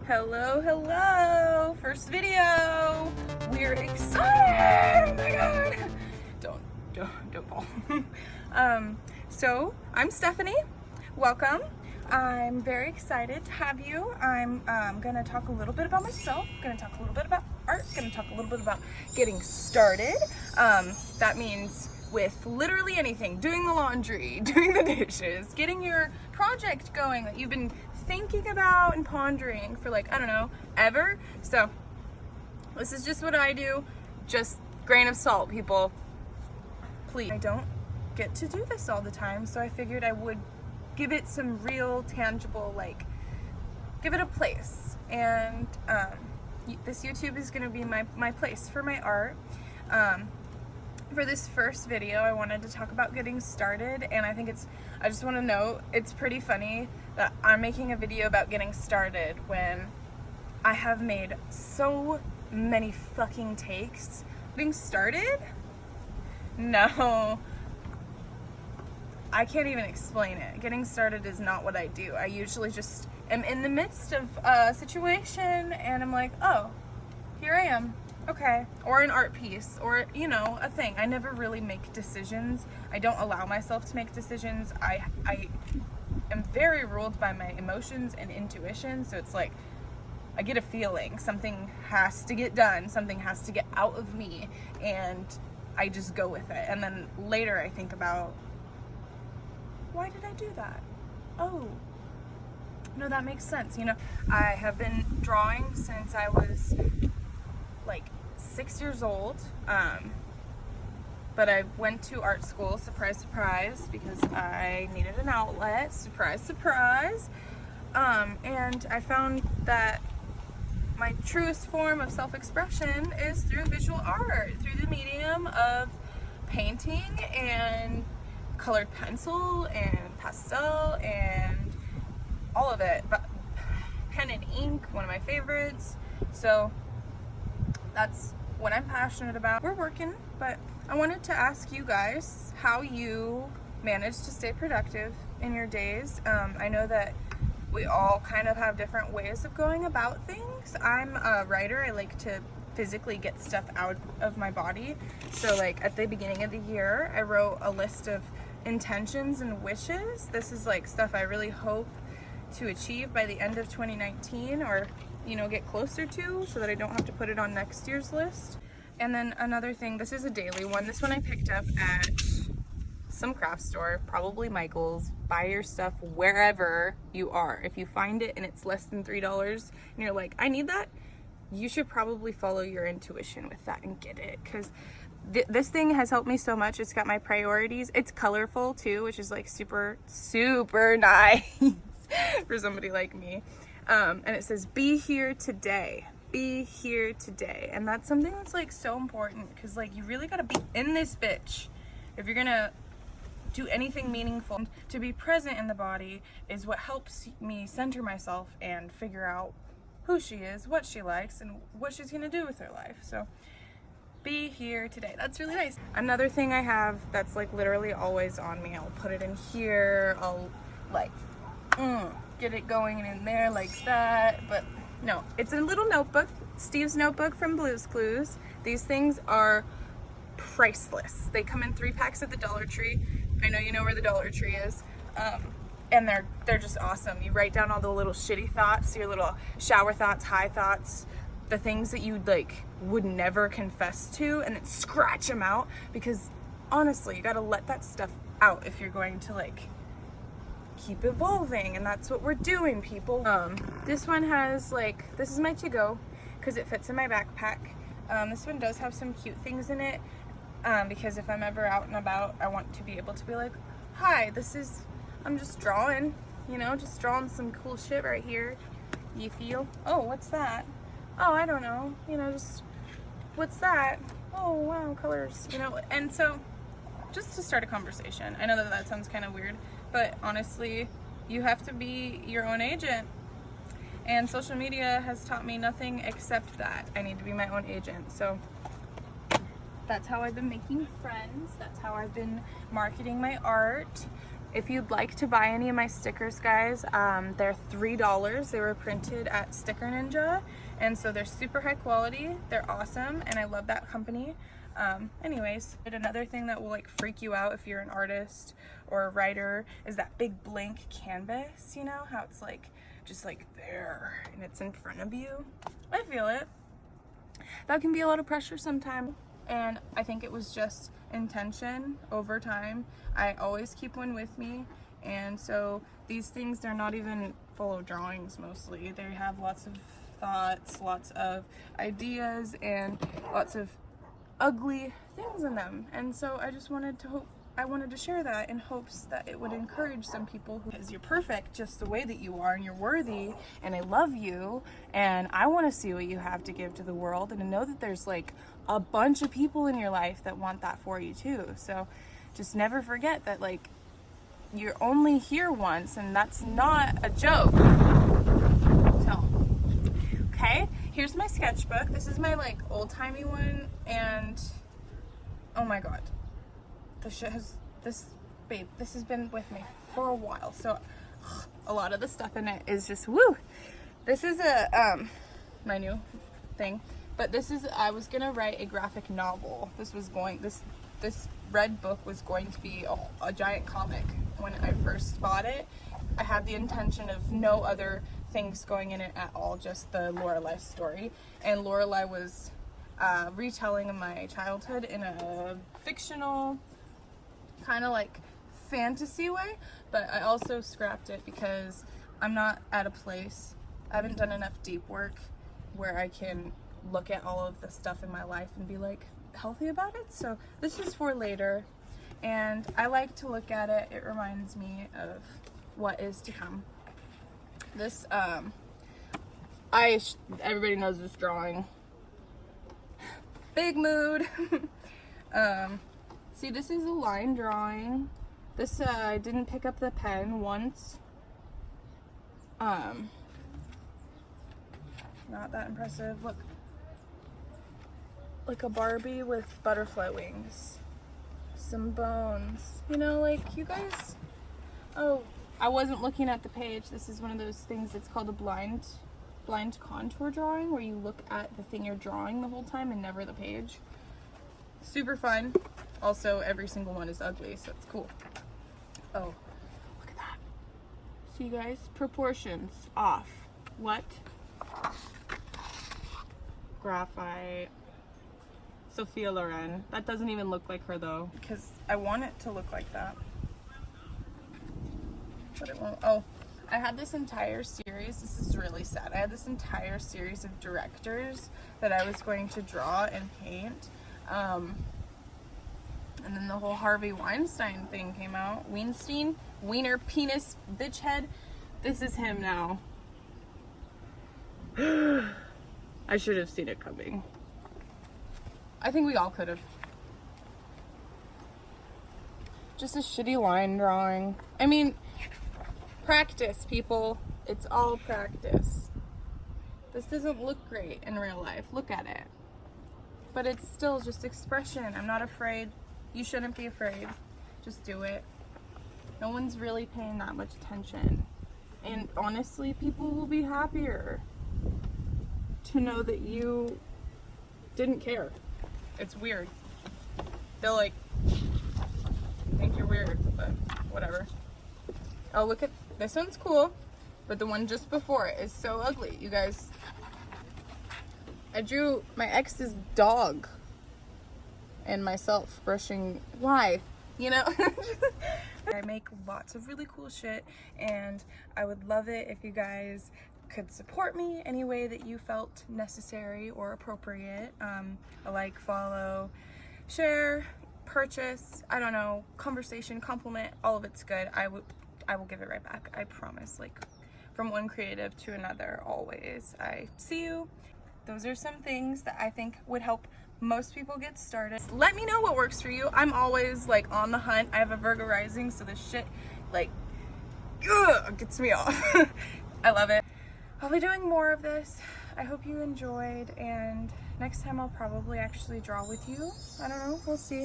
Hello, hello! First video! We're excited! Oh my god! Don't fall. So I'm Stephanie. Welcome. I'm very excited to have you. I'm gonna talk a little bit about myself, gonna talk a little bit about art, gonna talk a little bit about getting started. That means with literally anything, doing the laundry, doing the dishes, getting your project going that you've been thinking about and pondering for like, I don't know, ever. So this is just what I do. Just grain of salt, people. Please. I don't get to do this all the time, so I figured I would give it some real tangible, like, give it a place. And this YouTube is gonna be my place for my art. For this first video, I wanted to talk about getting started, and I just want to note, it's pretty funny that I'm making a video about getting started when I have made so many fucking takes. Getting started? No. I can't even explain it. Getting started is not what I do. I usually just am in the midst of a situation and I'm like, oh, here I am. Okay. Or an art piece, or, you know, a thing. I never really make decisions. I don't allow myself to make decisions. I am very ruled by my emotions and intuition, so it's like I get a feeling something has to get done, something has to get out of me, and I just go with it. And then later I think about, why did I do that? Oh, no, that makes sense. You know, I have been drawing since I was like 6 years old, but I went to art school, surprise, surprise, because I needed an outlet, surprise, surprise, and I found that my truest form of self-expression is through visual art, through the medium of painting and colored pencil and pastel and all of it, but pen and ink, one of my favorites. So that's what I'm passionate about. We're working, but I wanted to ask you guys how you manage to stay productive in your days. I know that we all kind of have different ways of going about things. I'm a writer. I like to physically get stuff out of my body. So like at the beginning of the year, I wrote a list of intentions and wishes. This is like stuff I really hope to achieve by the end of 2019, or you know, get closer to, so that I don't have to put it on next year's list. And then another thing, this is a daily one. This one I picked up at some craft store, probably Michael's. Buy your stuff wherever you are. If you find it and it's less than $3 and you're like, I need that, you should probably follow your intuition with that and get it, because this thing has helped me so much. It's got my priorities. It's colorful too, which is like super, super nice for somebody like me. And it says, be here today. Be here today. And that's something that's like so important, because like you really gotta be in this bitch if you're gonna do anything meaningful. To be present in the body is what helps me center myself and figure out who she is, what she likes, and what she's gonna do with her life. So be here today. That's really nice. Another thing I have that's like literally always on me, I'll put it in here, I'll like get it going in there like that. But no, it's a little notebook, Steve's notebook from Blue's Clues. These things are priceless. They come in 3 packs at the Dollar Tree. I know you know where the Dollar Tree is. And they're just awesome. You write down all the little shitty thoughts, your little shower thoughts, high thoughts, the things that you like would never confess to, and then scratch them out, because honestly, you gotta let that stuff out if you're going to like keep evolving, and that's what we're doing, people. This one has like, this is my to-go because it fits in my backpack. This one does have some cute things in it, because if I'm ever out and about, I want to be able to be like, hi, I'm just drawing, you know, just drawing some cool shit right here. You feel? Oh, what's that? Oh, I don't know, you know, just, what's that? Oh, wow, colors, you know. And so just to start a conversation, I know that sounds kind of weird, but honestly, you have to be your own agent. And social media has taught me nothing except that. I need to be my own agent. So that's how I've been making friends. That's how I've been marketing my art. If you'd like to buy any of my stickers, guys, they're $3. They were printed at Sticker Ninja, and so they're super high quality. They're awesome, and I love that company. Anyways, another thing that will like freak you out if you're an artist or a writer is that big blank canvas, you know, how it's like just like there and it's in front of you. I feel it. That can be a lot of pressure sometimes, and I think it was just intention over time. I always keep one with me, and so these things, they're not even full of drawings mostly. They have lots of thoughts, lots of ideas, and lots of ugly things in them. And so I just wanted to share that in hopes that it would encourage some people because you're perfect just the way that you are, and you're worthy, and I love you, and I want to see what you have to give to the world, and to know that there's like a bunch of people in your life that want that for you too. So just never forget that like you're only here once, and that's not a joke. So okay, here's my sketchbook. This is my like old-timey one, and oh my god, this has been with me for a while, so a lot of the stuff in it is just woo. This is my new thing, but I was gonna write a graphic novel. This red book was going to be a giant comic. When I first bought it, I had the intention of no other things going in it at all, just the Lorelai story. And Lorelai was retelling of my childhood in a fictional kind of like fantasy way, but I also scrapped it because I'm not at a place, I haven't done enough deep work where I can look at all of the stuff in my life and be like healthy about it. So this is for later, and I like to look at it. It reminds me of what is to come. This everybody knows this drawing. Big mood. See, this is a line drawing. This I didn't pick up the pen once. Not that impressive. Look, like a Barbie with butterfly wings, some bones, you know, like you guys. Oh, I wasn't looking at the page. This is one of those things that's called a blind contour drawing, where you look at the thing you're drawing the whole time and never the page. Super fun. Also, every single one is ugly, so it's cool. Oh, look at that. See, guys, proportions off. What? Graphite. Sophia Loren. That doesn't even look like her though, because I want it to look like that, but it won't. Oh, I had this entire series. This is really sad. I had this entire series of directors that I was going to draw and paint. And then the whole Harvey Weinstein thing came out. Weinstein? Wiener, penis, bitch head. This is him now. I should have seen it coming. I think we all could have. Just a shitty line drawing. I mean, practice, people. It's all practice. This doesn't look great in real life. Look at it. But it's still just expression. I'm not afraid. You shouldn't be afraid. Just do it. No one's really paying that much attention. And honestly, people will be happier to know that you didn't care. It's weird. They'll like think you're weird, but whatever. Oh, look at this one's cool, but the one just before it is so ugly. You guys, I drew my ex's dog and myself brushing. Why? You know? I make lots of really cool shit, and I would love it if you guys could support me any way that you felt necessary or appropriate. A like, follow, share, purchase, I don't know, conversation, compliment, all of it's good. I will give it right back. I promise. Like, from one creative to another, always. I see you. Those are some things that I think would help most people get started. Let me know what works for you. I'm always like on the hunt. I have a Virgo rising, so this shit like gets me off. I love it. I'll be doing more of this. I hope you enjoyed, and next time I'll probably actually draw with you. I don't know, we'll see.